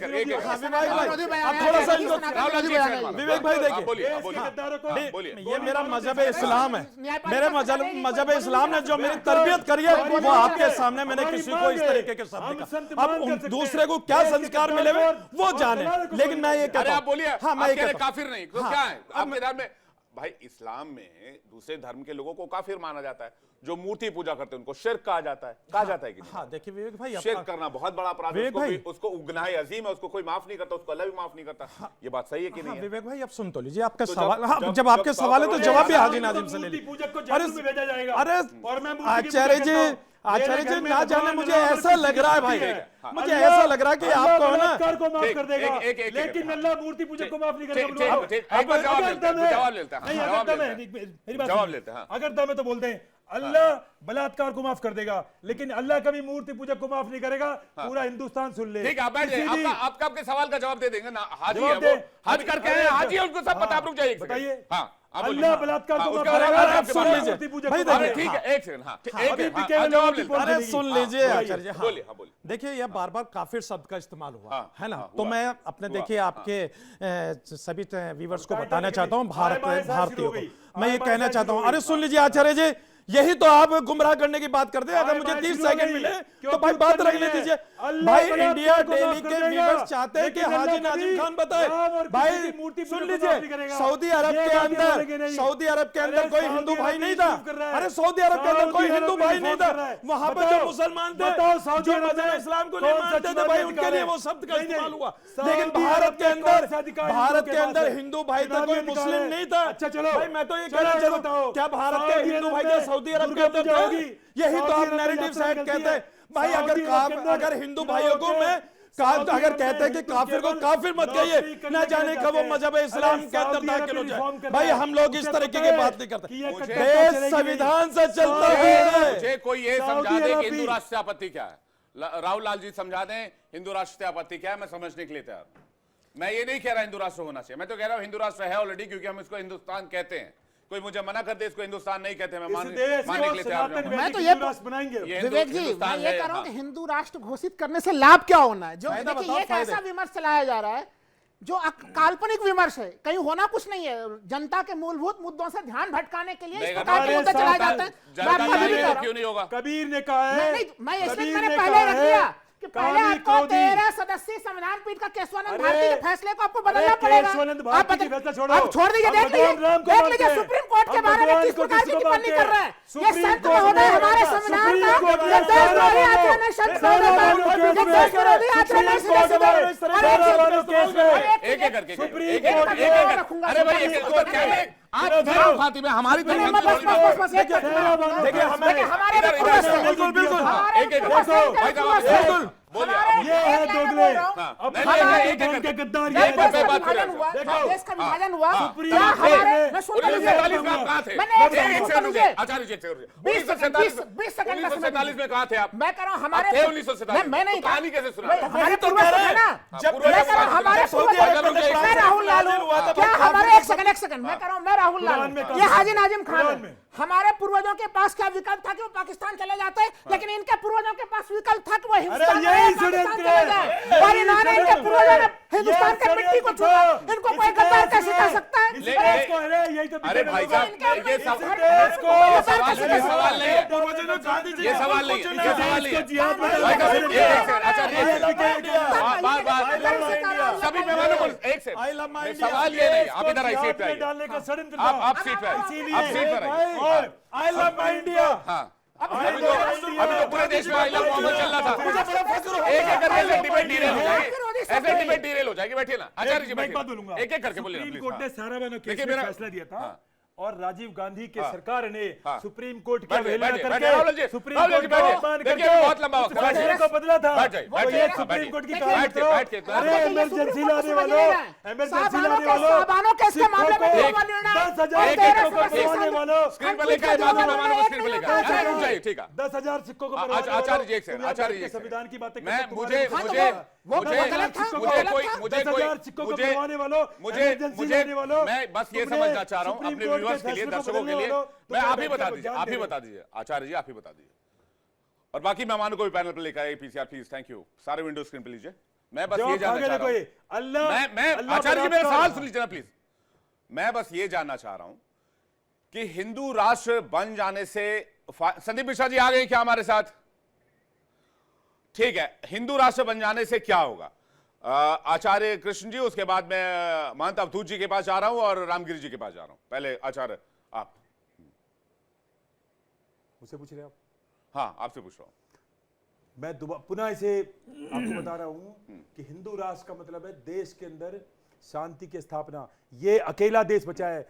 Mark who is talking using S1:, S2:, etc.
S1: थोड़ा सा विवेक भाई देखिए, ये मेरा मजहब इस्लाम है, मेरे मजहब इस्लाम ने जो मेरी तरबियत करी है वो आपके सामने मैंने किसी को इस तरीके के शब्द कहा। अब दूसरे को क्या संस्कार मिले हुए वो जाने, लेकिन मैं ये कहता हूं,
S2: बोलिए,
S1: हाँ मैं ये
S2: काफिर नहीं तो क्या है आपके धर्म में? भाई इस्लाम में दूसरे धर्म के लोगों को काफिर माना जाता है, जो मूर्ति पूजा करते हैं उनको शिर्क कहा जाता है, कि
S1: हाँ देखिए विवेक भाई,
S2: शिर्क करना बहुत बड़ा अपराध है, उसको गुनाह अजीम है, उसको कोई माफ नहीं करता, उसको अल्लाह भी माफ नहीं करता। ये बात सही है कि नहीं?
S1: विवेक भाई अब सुन तो लीजिए आपका सवाल। हाँ जब आपके सवाल है तो जवाब भी हाजी नाजिम से ले लीजिए। अरे आचार्य जी ना जाने मुझे ऐसा लग रहा है भाई, मुझे ऐसा लग रहा है कि आपको ना
S3: को माफ कर देगा, लेकिन अल्लाह मूर्ति पूजक को माफ नहीं करेगा।
S2: जवाब लेते हैं,
S3: अगर दम है तो बोलते हैं अल्लाह बलात्कार को माफ कर देगा, लेकिन अल्लाह कभी मूर्ति पूजक को माफ नहीं करेगा। पूरा हिंदुस्तान सुन ले।
S2: ठीक है, बैठ जाइए, आपका आपके सवाल का जवाब दे देंगे ना। हाजी है वो, हज करके आए, हाजी है, उनको सब पता। आप रुक जाइए,
S3: बताइए।
S2: हाँ
S3: अल्लाह बलात्कार को माफ
S1: करेगा। आप सुन लीजिए भाई,
S2: ठीक है, एक सेकंड। हाँ
S1: जवाब लेते हैं। अरे सुन लीजिए आचार्य जी,
S2: बोलिए।
S1: देखिए ये बार बार काफिर शब्द का इस्तेमाल हुआ है ना, तो मैं अपने देखिए आपके सभी व्यूअर्स को बताना चाहता हूँ, भारतीयों को मैं ये कहना चाहता हूँ। अरे सुन लीजिए आचार्य जी, यही तो आप गुमराह करने की बात करते हैं। अगर मुझे 30 सेकंड मिले तो भाई बात रखने दीजिए। भाई इंडिया डेली के व्यूअर्स चाहते हैं कि हाजी नाजिम खान बताए। भाई सुन लीजिए, सऊदी अरब के अंदर कोई हिंदू भाई नहीं था। अरे सऊदी अरब के अंदर कोई हिंदू भाई नहीं था, वहां पर जो मुसलमान थे, जो मजहब इस्लाम को नहीं मानते थे, भाई उनके लिए वो शब्द का इस्तेमाल हुआ। लेकिन भारत के अंदर हिंदू भाई था, कोई मुस्लिम नहीं था।
S3: अच्छा चलो
S1: भाई मैं तो ये कहना चाहता हूँ, क्या भारत के हिंदू भाई सऊदी अरब के अंदर होगी? यही तो आप नैरेटिव साइड कहते हैं भाई। अगर हिंदू भाइयों को मैं अगर कहते हैं कि काफिर को काफिर मत कहिए, न जाने कब वो मजहब इस्लाम के अंदर दाखिल हो जाए। भाई हम लोग इस तरीके की बात नहीं करते, देश संविधान से चलता है।
S2: मुझे कोई ये समझा दे कि हिंदू राष्ट्र से आपत्ति क्या है। राहुल लाल जी समझा दें हिंदू राष्ट्र से आपत्ति क्या है, मैं समझने के लिए तैयार। मैं ये नहीं कह रहा हिंदू राष्ट्र होना चाहिए, मैं तो कह रहा हूं हिंदू राष्ट्र है ऑलरेडी, क्योंकि हम इसको हिंदुस्तान कहते हैं। कोई मुझे मना कर दे इसको हिंदुस्तान नहीं कहते, मैं मानने के लिए तैयार हूं।
S4: मैं तो ये
S3: बनाएंगे
S4: विवेक जी, मैं ये कह रहा हूं कि हिंदू राष्ट्र घोषित करने से लाभ क्या होना है। जो देखिए ये एक ऐसा विमर्श चलाया जा रहा है जो काल्पनिक विमर्श है, कहीं होना कुछ नहीं है। जनता के मूलभूत मुद्दों से ध्यान भटकाने के लिए इस प्रकार के मुद्दे चलाए जाते हैं।
S2: क्यों नहीं होगा?
S3: कबीर ने कहा है,
S4: मैं इसलिए मैंने पहले रख दिया कि पहले आपको 13 सदस्यीय संविधान पीठ का केशवानंद भारती के फैसले को आपको बदलना पड़ेगा। आप छोड़ दीजिए, देख लीजिए सुप्रीम कोर्ट के बारे में किस प्रकार की टिप्पणी कर रहे हैं। ये संत महोदय हमारे संविधान का देशद्रोही आचरण है, संत महोदय देशद्रोही आचरण है।
S2: अरे भाई आप खाती में हमारी
S1: देखिए
S3: ये है दोगले।
S4: अब के गद्दार ये देश का विभाजन हुआ। मैं सुन
S2: में कहा थे आप?
S4: मैं कह रहा हूँ हमारे
S2: 1947
S4: मैं नहीं
S2: कहानी कैसे सुना?
S4: हमारे पूर्वज है ना, हमारे मैं राहुल लालू क्या हमारे एक सेकंड मैं कह रहा हूँ, मैं राहुल लालू, ये हाजी नाजिम खान, हमारे पूर्वजों के पास क्या विकल्प था कि वो पाकिस्तान चले जाते, लेकिन इनके पूर्वजों के पास विकल्प था कि वो हिंदुस्तान चले जाए। और इन्होंने इनके पूर्वजों ने हिंदुस्तान की मिट्टी को छुआ। इनको कोई गद्दार कैसे कह सकता है?
S2: अरे भाई साहब ये सवाल नहीं है, ये सवाल नहीं है, ये सवाल नहीं है। सभी मेहमानों को एक से सवाल ये नहीं, आप इधर आइए, सीट पे आइए, आप सीट पे आइए, आप सीट पर आइए।
S1: I love my India.
S2: हाँ अभी तो पूरे देश में आई लव मोहम्मद चल रहा था। एक करके डिबेट डिरेल हो जाएगी, ऐसे डिबेट डिरेल हो जाएगी। बैठिए ना आचार्य जी, बैठिए, एक करके बोलिए।
S3: सुप्रीम कोर्ट ने सारा बहनों केस में फैसला दिया था और राजीव गांधी के सरकार ने सुप्रीम कोर्ट की अवहेलना करके सुप्रीम कोर्ट का अपमान करके बहुत लंबा वक्त को बदला था। ये सुप्रीम कोर्ट की अरे इमरजेंसी लाने वालों, इमरजेंसी लाने वालों,
S4: कैसे मामले में
S3: 10,000 वालों
S2: स्क्रीन पर लेकर स्क्रीन पर लेकर। अरे रुक जाइए, ठीक है।
S3: 10,000 सिक्कों को
S2: आचार्य जी, एक सेकंड आचार्य जी,
S3: संविधान की बातें
S2: मैं मुझे मैं बस ये समझना चाह रहा हूं अपने व्यूअर्स के लिए, दर्शकों के लिए। मैं आप ही बता दीजिए, आप ही बता दीजिए आचार्य जी, आप ही बता दीजिए। और बाकी मेहमानों को भी पैनल पर लेकर आए। PCR please, thank you. सारे विंडो स्क्रीन पे लीजिए। मैं बस ये जानना चाह रहा हूं,
S3: अल्लाह
S2: मैं आचार्य जी मेरा सवाल सुन लीजिए ना प्लीज। मैं बस ये जानना चाह रहा हूं कि हिंदू राष्ट्र बन जाने से संदीप मिश्रा जी आ गए क्या हमारे साथ? ठीक है, हिंदू राष्ट्र बन जाने से क्या होगा? आचार्य कृष्ण जी, उसके बाद मैं महंत अवधूत जी के पास जा रहा हूं और रामगिरी जी के पास जा रहा हूं। पहले आचार्य आप।
S3: मुझसे पूछ रहे हैं आप?
S2: हाँ, आपसे पूछ रहा हूं।
S3: मैं पुनः इसे आपको बता रहा हूं कि हिंदू राष्ट्र का मतलब है देश के अंदर शांति की स्थापना। ये अकेला देश बचा है।